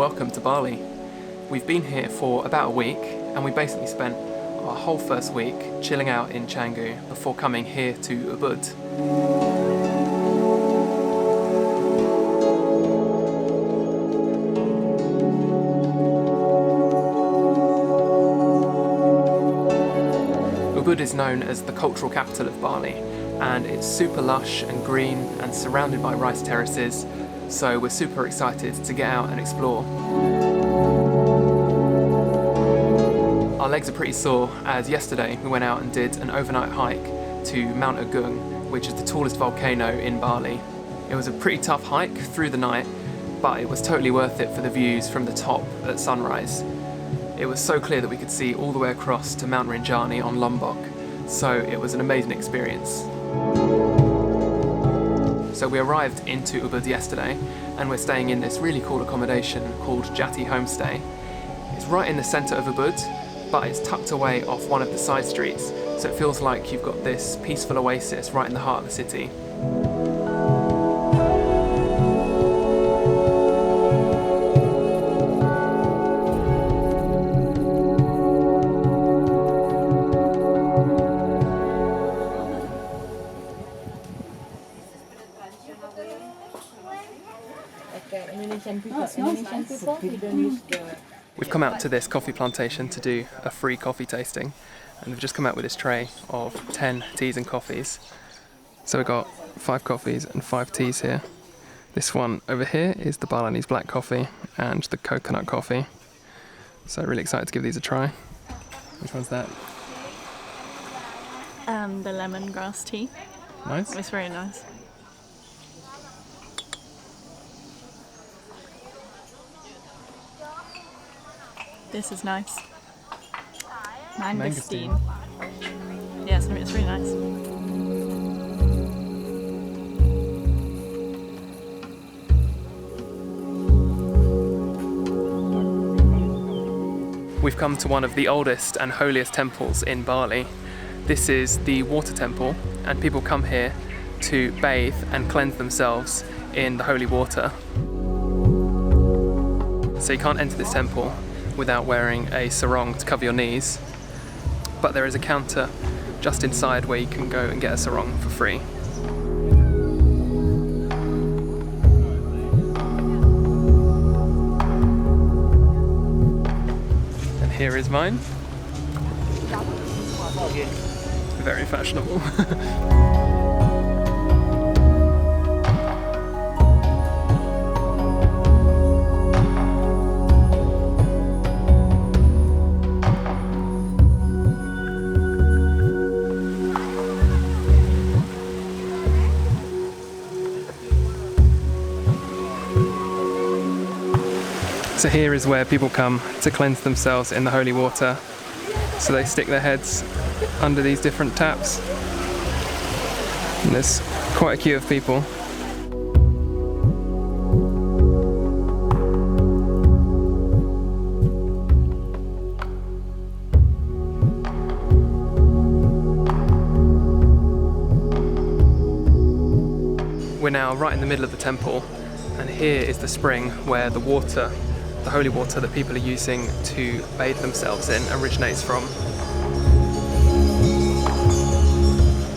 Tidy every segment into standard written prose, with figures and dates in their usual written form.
welcome to Bali. We've been here for about a week and we basically spent our whole first week chilling out in Canggu before coming here to Ubud. Ubud is known as the cultural capital of Bali, and it's super lush and green and surrounded by rice terraces, so we're super excited to get out and explore. Our legs are pretty sore as yesterday we went out and did an overnight hike to Mount Agung, which is the tallest volcano in Bali. It was a pretty tough hike through the night, but it was totally worth it for the views from the top at sunrise. It was so clear that we could see all the way across to Mount Rinjani on Lombok, so it was an amazing experience. So we arrived into Ubud yesterday and we're staying in this really cool accommodation called Jati Homestay. It's right in the centre of Ubud, but it's tucked away off one of the side streets, so it feels like you've got this peaceful oasis right in the heart of the city. We've come out to this coffee plantation to do a free coffee tasting, and we've just come out with this tray of 10 teas and coffees. So we've got 5 coffees and 5 teas here. This one over here is the Balinese black coffee and the coconut coffee. So really excited to give these a try. Which one's that? The lemongrass tea. Nice. It's very nice. This is nice. Mangosteen. Yes, it's really nice. We've come to one of the oldest and holiest temples in Bali. This is the water temple, and people come here to bathe and cleanse themselves in the holy water. So you can't enter this temple without wearing a sarong to cover your knees, but there is a counter just inside where you can go and get a sarong for free. And here is mine. Very fashionable. So here is where people come to cleanse themselves in the holy water. So they stick their heads under these different taps. And there's quite a queue of people. We're now right in the middle of the temple, and here is the spring where the water, the holy water that people are using to bathe themselves in, originates from.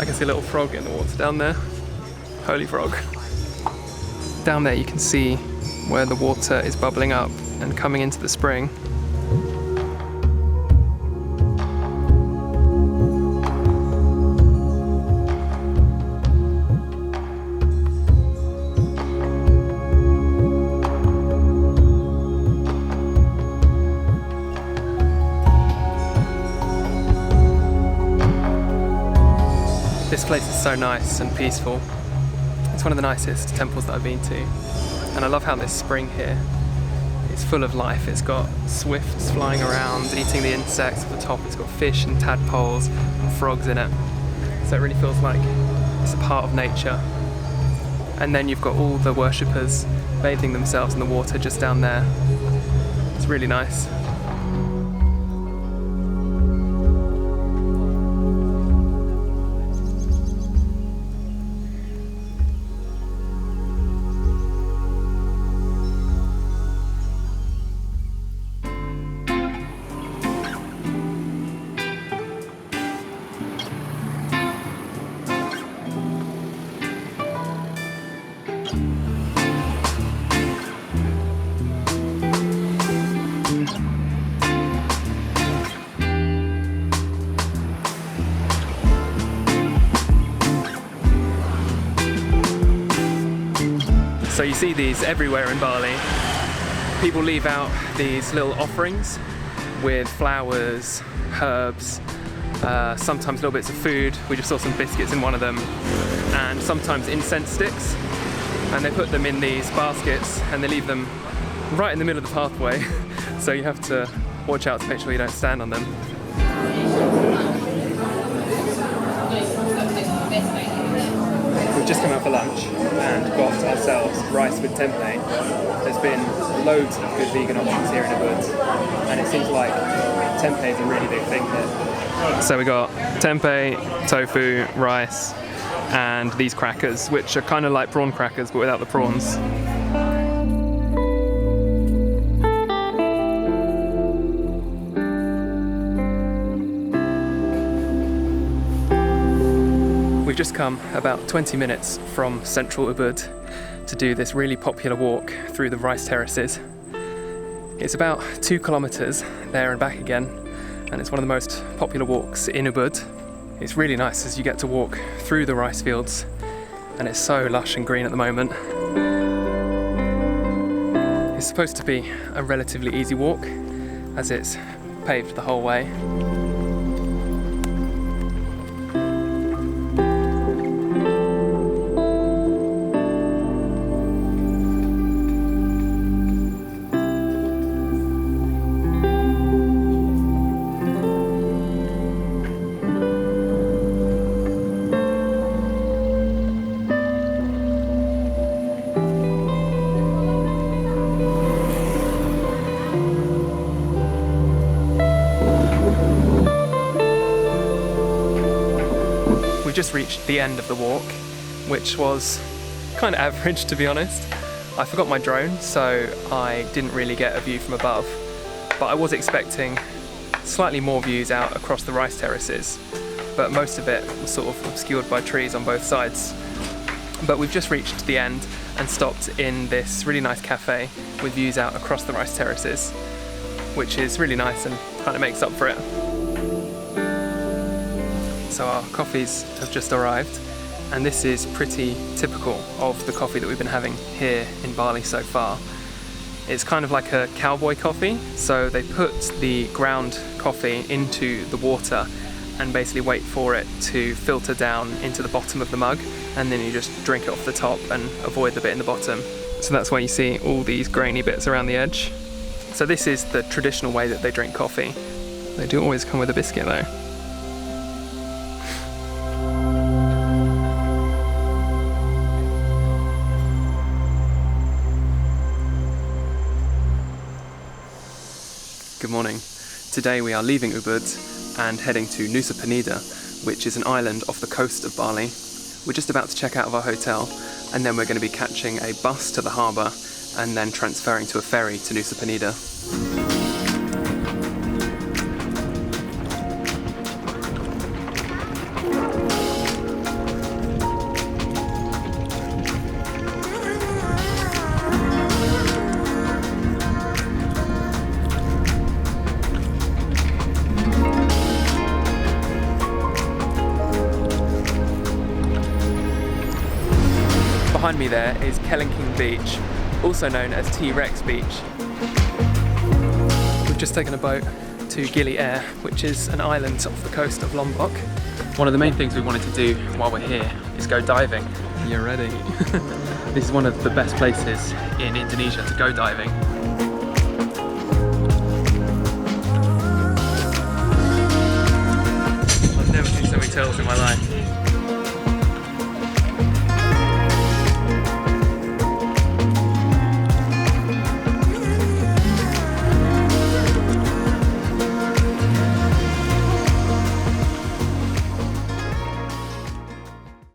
I can see a little frog in the water down there. Holy frog. Down there you can see where the water is bubbling up and coming into the spring. This place is so nice and peaceful. It's one of the nicest temples that I've been to. And I love how this spring here is full of life. It's got swifts flying around, eating the insects at the top. It's got fish and tadpoles and frogs in it. So it really feels like it's a part of nature. And then you've got all the worshippers bathing themselves in the water just down there. It's really nice. So you see these everywhere in Bali. People leave out these little offerings with flowers, herbs, sometimes little bits of food. We just saw some biscuits in one of them, and sometimes incense sticks. And they put them in these baskets and they leave them right in the middle of the pathway. So you have to watch out to make sure you don't stand on them. We've just come out for lunch and got ourselves rice with tempeh. There's been loads of good vegan options here in Ubud, and it seems like tempeh is a really big thing here. So we got tempeh, tofu, rice, and these crackers, which are kind of like prawn crackers but without the prawns. We've just come about 20 minutes from central Ubud to do this really popular walk through the rice terraces. It's about 2 kilometers there and back again, and it's one of the most popular walks in Ubud. It's really nice as you get to walk through the rice fields, and it's so lush and green at the moment. It's supposed to be a relatively easy walk as it's paved the whole way. Just reached the end of the walk, which was kind of average, to be honest. I forgot my drone, so I didn't really get a view from above, but I was expecting slightly more views out across the rice terraces, but most of it was sort of obscured by trees on both sides. But we've just reached the end and stopped in this really nice cafe with views out across the rice terraces, which is really nice and kind of makes up for it. So our coffees have just arrived, and this is pretty typical of the coffee that we've been having here in Bali so far. It's kind of like a cowboy coffee, so they put the ground coffee into the water and basically wait for it to filter down into the bottom of the mug, and then you just drink it off the top and avoid the bit in the bottom. So that's why you see all these grainy bits around the edge. So this is the traditional way that they drink coffee. They do always come with a biscuit though. Good morning. Today we are leaving Ubud and heading to Nusa Penida, which is an island off the coast of Bali. We're just about to check out of our hotel, and then we're going to be catching a bus to the harbour and then transferring to a ferry to Nusa Penida. Behind me there is Kelingking Beach, also known as T-Rex Beach. We've just taken a boat to Gili Air, which is an island off the coast of Lombok. One of the main things we wanted to do while we're here is go diving. You're ready. This is one of the best places in Indonesia to go diving. I've never seen so many turtles in my life.